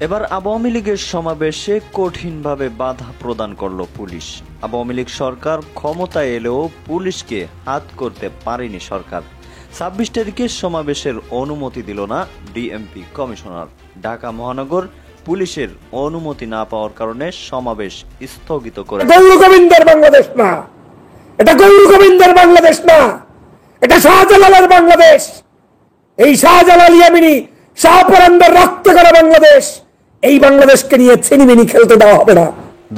এবার আওয়ামী লীগের সমাবেশে কঠিনভাবে বাধা প্রদান করল পুলিশ। আওয়ামী লীগ সরকার ক্ষমতায় এলেও পুলিশকে হাত করতে পারেনি সরকার। ২৬ তারিখের সমাবেশের অনুমতি দিল না ডিএমপি কমিশনার। ঢাকা মহানগর পুলিশের অনুমতি না পাওয়ার কারণে সমাবেশ স্থগিত করে। গৌর গোবিন্দের বাংলাদেশ না, এটা গৌর গোবিন্দের বাংলাদেশ না, এটা শাহজালালের বাংলাদেশ। এই শাহজালাল ইয়ামিনী শাহপরানদের রক্ত করা বাংলাদেশ। এই বাংলাদেশকে নিয়ে ছিনিমিনি খেলতে দেওয়া হবে না।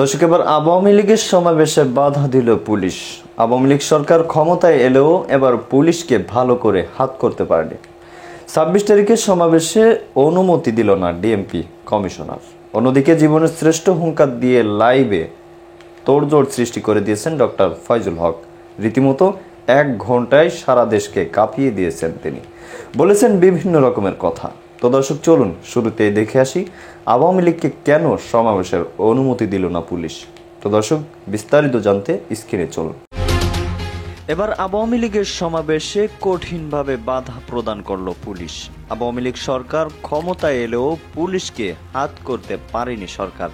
দর্শক, এবার আওয়ামী লীগের সমাবেশে বাধা দিল পুলিশ। আওয়ামী লীগ সরকার ক্ষমতায় এলেও এবার পুলিশকে ভালো করে হাত করতে পারেনি। ২৬ তারিখের সমাবেশে অনুমতি দিল না ডিএমপি কমিশনার। অন্যদিকে জীবনের শ্রেষ্ঠ হুঙ্কার দিয়ে লাইভে তোড়জোড় সৃষ্টি করে দিয়েছেন ডক্টর ফয়জুল হক। রীতিমতো ১ ঘন্টায় সারা দেশকে কাঁপিয়ে দিয়েছেন তিনি। বলেছেন বিভিন্ন রকমের কথা। তো দর্শক, চলুন শুরুতেই দেখে আসি আওয়ামী লীগকে কেন সমাবেশের অনুমতি দিল না পুলিশ। তো দর্শক, বিস্তারিত জানতে স্ক্রিনে চলুন। এবার আওয়ামী লীগের সমাবেশে কঠিনভাবে বাধা প্রদান করল পুলিশ। আওয়ামী লীগ সরকার ক্ষমতায় এলেও পুলিশকে হাত করতে পারেনি সরকার।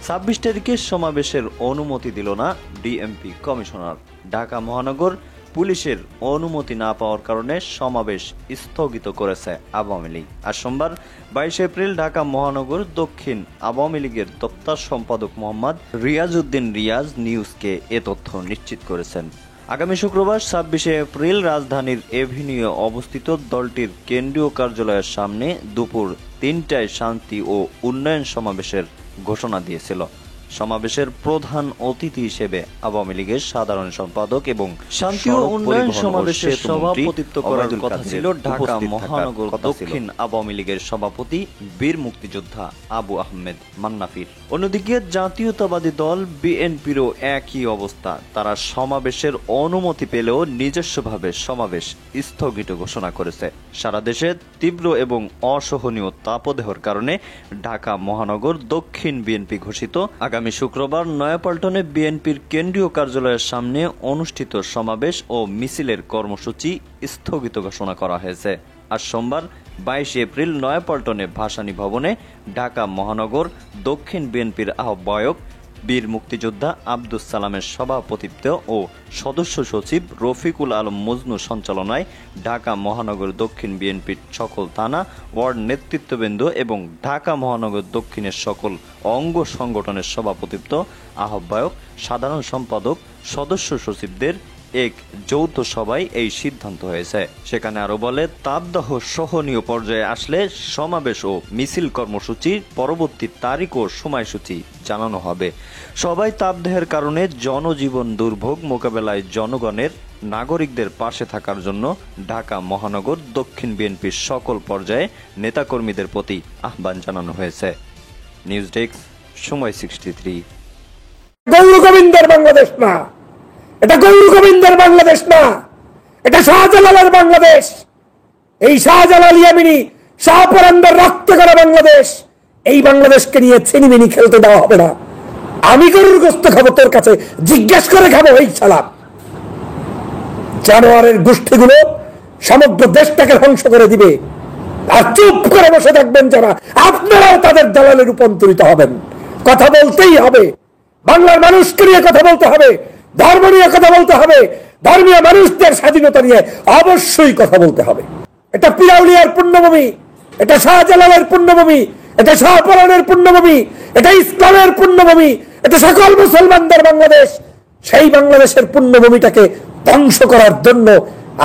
২৬ তারিখের সমাবেশের অনুমতি দিল না ডিএমপি কমিশনার। ঢাকা মহানগর পুলিশের অনুমতি না পাওয়ার কারণে সমাবেশ স্থগিত করেছে আওয়ামী লীগ। আর সোমবার ২২ এপ্রিল ঢাকা মহানগর দক্ষিণ আওয়ামী লীগের দপ্তর সম্পাদক মোহাম্মদ রিয়াজউদ্দিন রিয়াজ নিউজকে এ তথ্য নিশ্চিত করেছেন। আগামী শুক্রবার ২৬ এপ্রিল রাজধানীর এভিনিউ অবস্থিত দলটির কেন্দ্রীয় কার্যালয়ের সামনে দুপুর ৩টায় শান্তি ও উন্নয়ন সমাবেশের ঘোষণা দিয়েছিল। সমাবেশের প্রধান অতিথি হিসেবে আওয়ামী লীগের সাধারণ সম্পাদক এবং শান্তি ও উন্নয়ন সমাবেশের সভাপতিত্ব করার কথা ছিল ঢাকা মহানগর দক্ষিণ আওয়ামী লীগের সভাপতি বীর মুক্তিযোদ্ধা আবু আহমেদ মান্নাফির। অন্যদিকে জাতীয়তাবাদী দল বিএনপিরও একই অবস্থা। তারা সমাবেশের অনুমতি পেলেও নিজস্বভাবে সমাবেশ স্থগিত ঘোষণা করেছে। সারা দেশে তীব্র এবং অসহনীয় তাপদাহের কারণে ঢাকা মহানগর দক্ষিণ বিএনপি ঘোষিত আগামী শুক্রবার নয়াপল্টনে বিএনপির কেন্দ্রীয় কার্যালয়ের সামনে অনুষ্ঠিত সমাবেশ ও মিছিলের কর্মসূচি স্থগিত ঘোষণা করা হয়েছে। আজ সোমবার ২২ এপ্রিল নয়াপল্টনে ভাসানী ভবনে ঢাকা মহানগর দক্ষিণ বিএনপির আহ্বায়ক বীর মুক্তিযোদ্ধা আব্দুস সালামের সভাপতিত্বে ও সদস্য সচিব রফিকুল আলম মজনু সঞ্চালনায় ঢাকা মহানগর দক্ষিণ বিএনপির সকল থানা ওয়ার্ড নেতৃত্ববৃন্দ এবং ঢাকা মহানগর দক্ষিণের সকল অঙ্গ সংগঠনের সভাপতিত্ব, আহ্বায়ক, সাধারণ সম্পাদক, সদস্য সচিবদের এক যৌথ সভায় এই সিদ্ধান্ত হয়েছে। সেখানে আরো বলে, তাপদাহ সহনীয় পর্যায়ে আসলে সমাবেশ ও মিছিল কর্মসূচির পরবর্তী তারিখ ও সময়সূচি জানানো হবে। সবাই তাপদাহের কারণে জনজীবন দুর্ভোগ মোকাবেলায় জনগণের নাগরিকদের পাশে থাকার জন্য ঢাকা মহানগর দক্ষিণ বিএনপির সকল পর্যায়ে নেতাকর্মীদের প্রতি আহ্বান জানানো হয়েছে। নিউজ ডেস্ক, সময় 63। গৌর গোবিন্দের বাংলাদেশ না, এটা গৌর গোবিন্দের বাংলাদেশ না, এটা শাহজালালের বাংলাদেশ। এই শাহজালাল ইয়ামিনী শাহপরানদের রক্ত করা বাংলাদেশ। এই বাংলাদেশকে নিয়ে ছিনিমিনি খেলতে দেওয়া হবে না। আমি গরুর গোস্ত খাবো, তোর কাছে জিজ্ঞেস করে খাবো। এই শালা জানোয়ারের গোষ্ঠীগুলো সমগ্র দেশটাকে ধ্বংস করে দিবে। আর চুপ করে বসে থাকবেন যারা, আপনারাও তাদের দালালে রূপান্তরিত হবেন। কথা বলতেই হবে, বাংলার মানুষকে নিয়ে কথা বলতে হবে, ধর্ম নিয়ে কথা বলতে হবে, ধর্মীয় মানুষদের স্বাধীনতা নিয়ে অবশ্যই কথা বলতে হবে। এটা পিরাউলিয়ার পুণ্যভূমি, এটা শাহজালালের পুণ্যভূমি, এটা শাহপরানের পুণ্যভূমি, এটা ইসলামের পুণ্যভূমি, এটা সকল মুসলমানদের বাংলাদেশ। সেই বাংলাদেশের পুণ্যভূমিটাকে ধ্বংস করার জন্য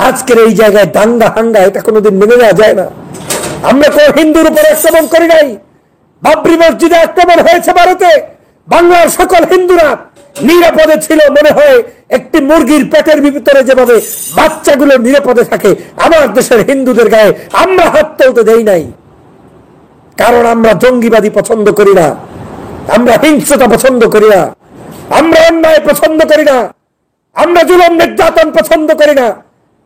আজকের এই জায়গায় দাঙ্গা হাঙ্গা, এটা কোনোদিন মেনে নেওয়া যায় না। আমরা কোন হিন্দুর উপর আক্রমণ করি নাই। বাবরি মসজিদে আক্রমণ হয়েছে ভারতে। বাংলার সকল হিন্দুরা নিরাপদে ছিল। মনে হয় একটি মুরগির পেটের ভিতরে যেভাবে বাচ্চাগুলো নিরাপদে থাকে, আমার দেশের হিন্দুদের গায়ে আমরা হাত তুলতে দেই নাই। কারণ আমরা জঙ্গিবাদী পছন্দ করি না, আমরা হিংসতা পছন্দ করি না, আমরা অন্যায় পছন্দ করি না, আমরা জুলুম নির্যাতন পছন্দ করি না।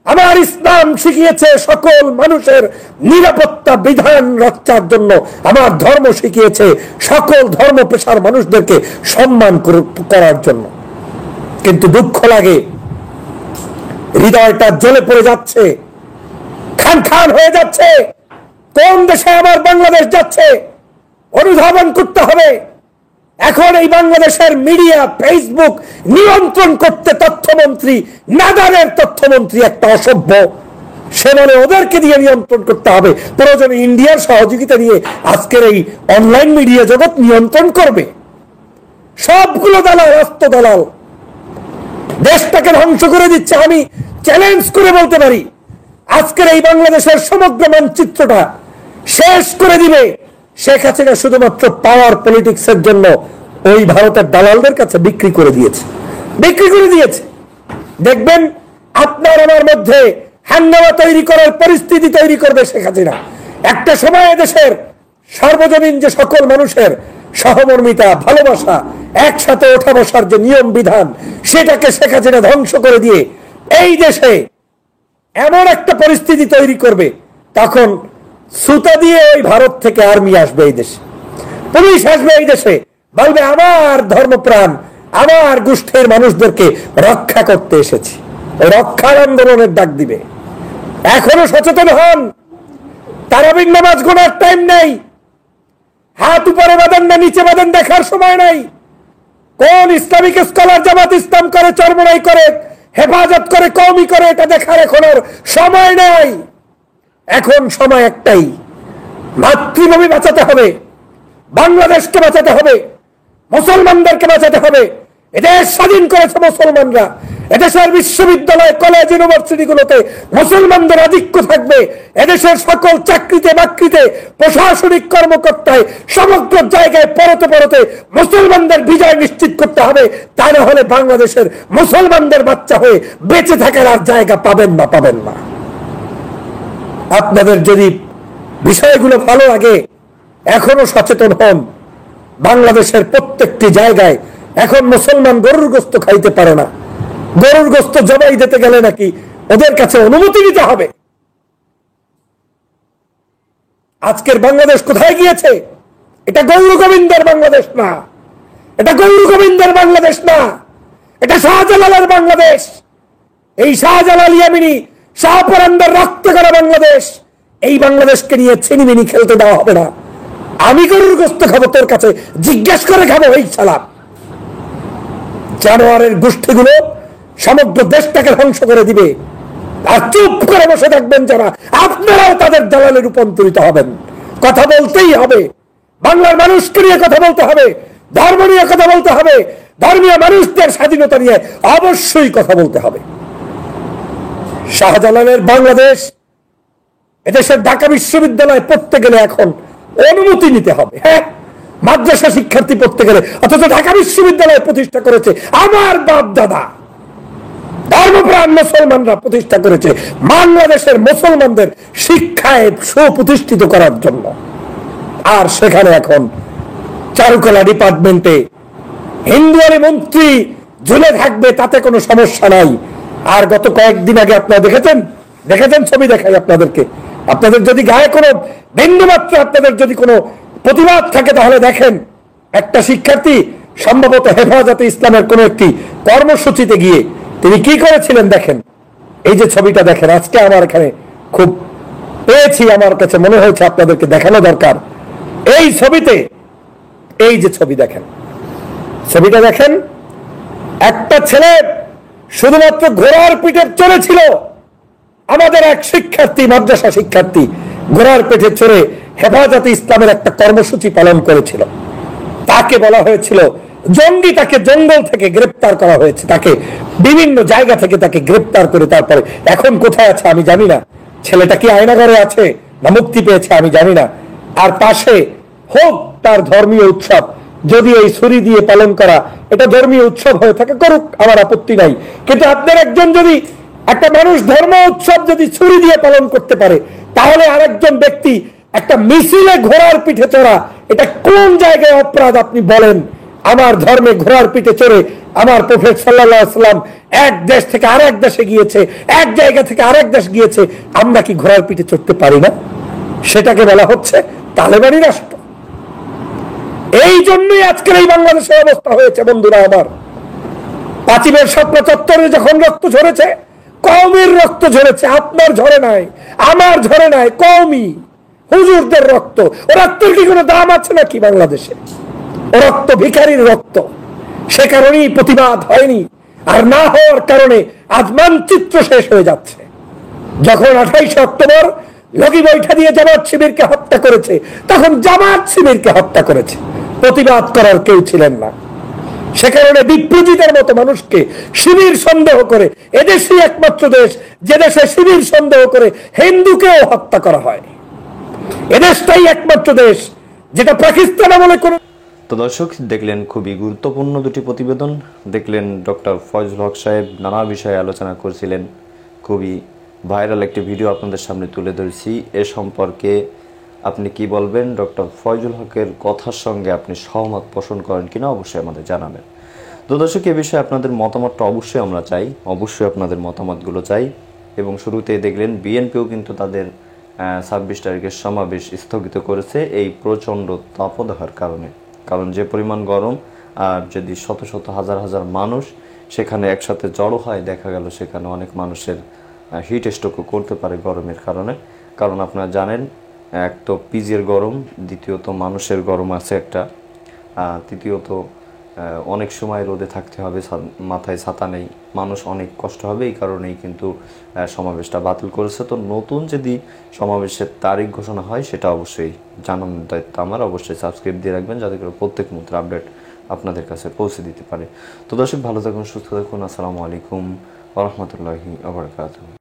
আমার ইসলাম শিখিয়েছে সকল মানুষের নিরাপত্তা বিধান রক্ষার জন্য। আমার ধর্ম শিখিয়েছে সকল ধর্ম পেশার মানুষদেরকে সম্মান করার জন্য। কিন্তু দুঃখ লাগে, হৃদয়টা জ্বলে পড়ে যাচ্ছে, খান খান হয়ে যাচ্ছে। কোন দেশে আমার বাংলাদেশ যাচ্ছে? অনুধাবন করতে হবে। এখন এই বাংলাদেশের মিডিয়া, ফেসবুক নিয়ন্ত্রণ করতে তথ্যমন্ত্রী, নাদারের তথ্যমন্ত্রী একটা অসভ্য, সে বলে ওদেরকে দিয়ে নিয়ন্ত্রণ করতে হবে, প্রয়োজনে ইন্ডিয়ার সহযোগিতা নিয়ে আজকের এই অনলাইন মিডিয়া জগৎ নিয়ন্ত্রণ করবে। সবগুলো দালাল, রাস্ত দালাল, দেশটাকে ধ্বংস করে দিচ্ছে। আমি চ্যালেঞ্জ করে বলতে পারি, আজকের এই বাংলাদেশের সমগ্র মানচিত্রটা শেষ করে দিবে শেখ হাসিনা শুধুমাত্র পাওয়ার পলিটিক্সের জন্য ওই ভারতের দালালদের কাছে বিক্রি করে দিয়েছে। দেখবেন আপনার আমার মধ্যে হাঙ্গামা তৈরি করার পরিস্থিতি তৈরি করবে শেখ হাসিনা। একটা সময় দেশের সার্বজনীন যে সকল মানুষের সহমর্মিতা, ভালোবাসা, একসাথে ওঠা বসার যে নিয়ম বিধান, সেটাকে শেখ হাসিনা ধ্বংস করে দিয়ে এই দেশে এমন একটা পরিস্থিতি তৈরি করবে, তখন সুতা দিয়ে ওই ভারত থেকে আর্মি আসবে এই দেশে, পুলিশ আসবে এই দেশে, বলবে আমার ধর্মপ্রাণ, আমার গোষ্ঠীর মানুষদেরকে রক্ষা করতে এসেছি। ওই রক্ষার আন্দোলনের ডাক দিবে। এখনো সচেতন হন। তারাবির নামাজ গোনার টাইম নেই। হাত উপরে বাঁধেন না নিচে বাঁধেন দেখার সময় নাই। কোন ইসলামিক স্কলার জামাত ইসলাম করে, চরমরাই করে, হেফাজত করে, কওমি করে, এটা দেখার এখন আর সময় নাই। এখন সময় একটাই, মাতৃভূমি বাঁচাতে হবে, বাংলাদেশকে বাঁচাতে হবে, মুসলমানদেরকে বাঁচাতে হবে। এদেশ স্বাধীন করেছে মুসলমানরা। এদেশের বিশ্ববিদ্যালয়, কলেজ, ইউনিভার্সিটিগুলোতে মুসলমানদের আধিক্য থাকবে। এদেশের সকল চাকরিতে বাকরিতে, প্রশাসনিক কর্মকর্তায়, সমগ্র জায়গায় পরতে পরতে মুসলমানদের বিজয় নিশ্চিত করতে হবে। তা না হলে বাংলাদেশের মুসলমানদের বাচ্চা হয়ে বেঁচে থাকার আর জায়গা পাবেন না। আপনাদের যদি বিষয়গুলো ভালো লাগে, এখনো সচেতন হন। বাংলাদেশের প্রত্যেকটি জায়গায় এখন মুসলমান গরুর গোস্ত খাইতে পারে না। গরুর গোস্ত জবাই দিতে গেলে নাকি ওদের কাছে অনুমতি নিতে হবে। আজকের বাংলাদেশ কোথায় গিয়েছে? এটা গৌর গোবিন্দের বাংলাদেশ না, এটা গৌর গোবিন্দের বাংলাদেশ না, এটা শাহজালালের বাংলাদেশ। এই শাহজালাল, ইয়ামিনী, শাহপরানদের রক্ত করা বাংলাদেশ। এই বাংলাদেশকে নিয়ে ছিনিমিনি খেলতে দেওয়া হবে না। আমি গরুর গোস্ত খাবো, তোর কাছে জিজ্ঞেস করে খাবো? এই সালাম জানোয়ারের গোষ্ঠীগুলো সমগ্র দেশটাকে ধ্বংস করে দিবে। আর চুপ করে বসে থাকবেন যারা, আপনারাও তাদের দালালে রূপান্তরিত হবেন। কথা বলতেই হবে, বাংলার মানুষকে নিয়ে কথা বলতে হবে, ধর্ম নিয়ে কথা বলতে হবে, ধর্মীয় মানুষদের স্বাধীনতা নিয়ে অবশ্যই কথা বলতে হবে। শাহজালালের বাংলাদেশ, এদেশের ঢাকা বিশ্ববিদ্যালয়ে পড়তে গেলে এখন অনুমতি নিতে হবে। হ্যাঁ, মাদ্রাসা শিক্ষার্থী পড়তে গেলে, অথচ ঢাকা বিশ্ববিদ্যালয় প্রতিষ্ঠা করেছে আমার বাপ দাদা, ধর্মপ্রাণ মুসলমানরা প্রতিষ্ঠা করেছে বাংলাদেশের মুসলমানদের শিক্ষায় সুপ্রতিষ্ঠিত করার জন্য। আর সেখানে এখন চারুকলা ডিপার্টমেন্টে হিন্দুয়ারি মন্ত্রী ঝুলে থাকবে, তাতে কোনো সমস্যা নাই। আর গত কয়েকদিন আগে আপনারা দেখেছেন ছবি দেখাই আপনাদেরকে। আপনাদের যদি গায়ে কোনো বিন্দুমাত্র আপনাদের যদি কোনো প্রতিবাদ থাকে তাহলে দেখেন, একটা শিক্ষার্থী সম্ভবত হেফাজতে ইসলামের কোন একটি কর্মসূচিতে গিয়ে তিনি কি করেছিলেন দেখেন। এই যে ছবিটা দেখেন, আজকে আমার এখানে খুব পেয়েছি, আমার কাছে মনে হয়েছে আপনাদেরকে দেখানো দরকার। এই ছবিতে, এই যে ছবি দেখেন, ছবিটা দেখেন, একটা ছেলে শুধুমাত্র ঘোড়ার পিঠে চড়েছিল। আমাদের এক শিক্ষার্থী, মাদ্রাসা শিক্ষার্থী, ঘোড়ার পিঠে চড়ে হেফাজতে ইসলামের একটা কর্মসূচি পালন করেছিল। তাকে বলা হয়েছিল জঙ্গি, তাকে জঙ্গল থেকে গ্রেপ্তার করা হয়েছে, তাকে বিভিন্ন জায়গা থেকে তাকে গ্রেপ্তার করে তারপরে এখন কোথায় আছে আমি জানি না। ছেলেটা কি আয়নাঘরে আছে না মুক্তি পেয়েছে আমি জানি না। আর পাশে হোক তার ধর্মীয় উৎসব, যদি এই ছুরি দিয়ে পালন করা এটা ধর্মীয় উৎসব হয়ে থাকে, করুক, আমার আপত্তি নাই। কিন্তু আপনার একজন যদি, একটা মানুষ ধর্ম উৎসব যদি ছুরি দিয়ে পালন করতে পারে, তাহলে আরেকজন ব্যক্তি একটা মিছিলে ঘোড়ার পিঠে চড়া, এটা কোন জায়গায় অপরাধ আপনি বলেন? আমার ধর্মে ঘোড়ার পিঠে চড়ে আমার প্রফেট সাল্লাল্লাহু আলাইহি ওয়াসাল্লাম এক দেশ থেকে আরেক দেশে গিয়েছে, এক জায়গা থেকে আরেক দেশ গিয়েছে, আমরা কি ঘোড়ার পিঠে চড়তে পারি না? সেটাকে বলা হচ্ছে তালেবানি রাষ্ট্র। এই জন্যই আজকের এই বাংলাদেশের অবস্থা হয়েছে বন্ধুরা আমার। ৫ই স্বপ্ন চত্বরে যখন রক্ত ঝরেছে, কওমির রক্ত ঝরেছে, আপনার ঝরে নাই, আমার ঝরে নাই, কওমি। হুজুরদের রক্ত। ও রক্তের কি কোনো দাম আছে নাকি বাংলাদেশে? ও রক্ত ভিখারির রক্ত। সে কারণেই প্রতিবাদ হয়নি, আর না হওয়ার কারণে আজ মানচিত্র শেষ হয়ে যাচ্ছে। যখন 28 অক্টোবর লগি বৈঠা দিয়ে জামাত শিবিরকে হত্যা করেছে, তখন জামাত শিবিরকে হত্যা করেছে, প্রতিবাদ করার কেউ ছিলেন না। সে কারণে বিপ্রজিতের মতো মানুষকে শিবির সন্দেহ করে, এদেশই একমাত্র দেশ যে দেশে শিবির সন্দেহ করে হিন্দুকেও হত্যা করা হয়। এদেশটাই একমাত্র দেশ যেটা পাকিস্তান আমলে কোনো। তো দর্শক, দেখলেন খুবই গুরুত্বপূর্ণ দুটি প্রতিবেদন। দেখলেন ডক্টর ফয়জুল হক সাহেব নানা বিষয়ে আলোচনা করেছিলেন। খুবই ভাইরাল একটি ভিডিও আপনাদের সামনে তুলে ধরেছি। এ সম্পর্কে আপনি কি বলবেন? ডক্টর ফয়জুল হকের কথার সঙ্গে আপনি সহমত পোষণ করেন কিনা অবশ্যই আমাদের জানাবেন। তো দর্শক, এ বিষয়ে আপনাদের মতামতটা অবশ্যই আমরা চাই, অবশ্যই আপনাদের মতামতগুলো চাই। এবং শুরুতেই দেখলেন বিএনপিও কিন্তু তাদের 26 তারিখের সমাবেশ স্থগিত করেছে এই প্রচণ্ড তাপদাহের কারণে। কারণ যে পরিমাণ গরম, আর যদি শত শত হাজার হাজার মানুষ সেখানে একসাথে জড়ো হয়, দেখা গেল সেখানে অনেক মানুষের হিট স্ট্রোকও করতে পারে গরমের কারণে। কারণ আপনারা জানেন, এক তো পিজের গরম, দ্বিতীয়ত মানুষের গরম আছে একটা, তৃতীয়ত অনেক সময় রোদে থাকতে হবে, মাথায় ছাতা নেই, মানুষ অনেক কষ্ট হবে। এই কারণেই কিন্তু সমাবেশটা বাতিল করেছে। তো নতুন যদি সমাবেশের তারিখ ঘোষণা হয় সেটা অবশ্যই জানানোর দায়িত্ব আমার। অবশ্যই সাবস্ক্রাইব দিয়ে রাখবেন যাতে করে প্রত্যেক মুহূর্তের আপডেট আপনাদের কাছে পৌঁছে দিতে পারে। তো দর্শক, ভালো থাকুন, সুস্থ থাকুন। আসসালামু আলাইকুম ওয়া রাহমাতুল্লাহি ওয়া বারাকাতুহু।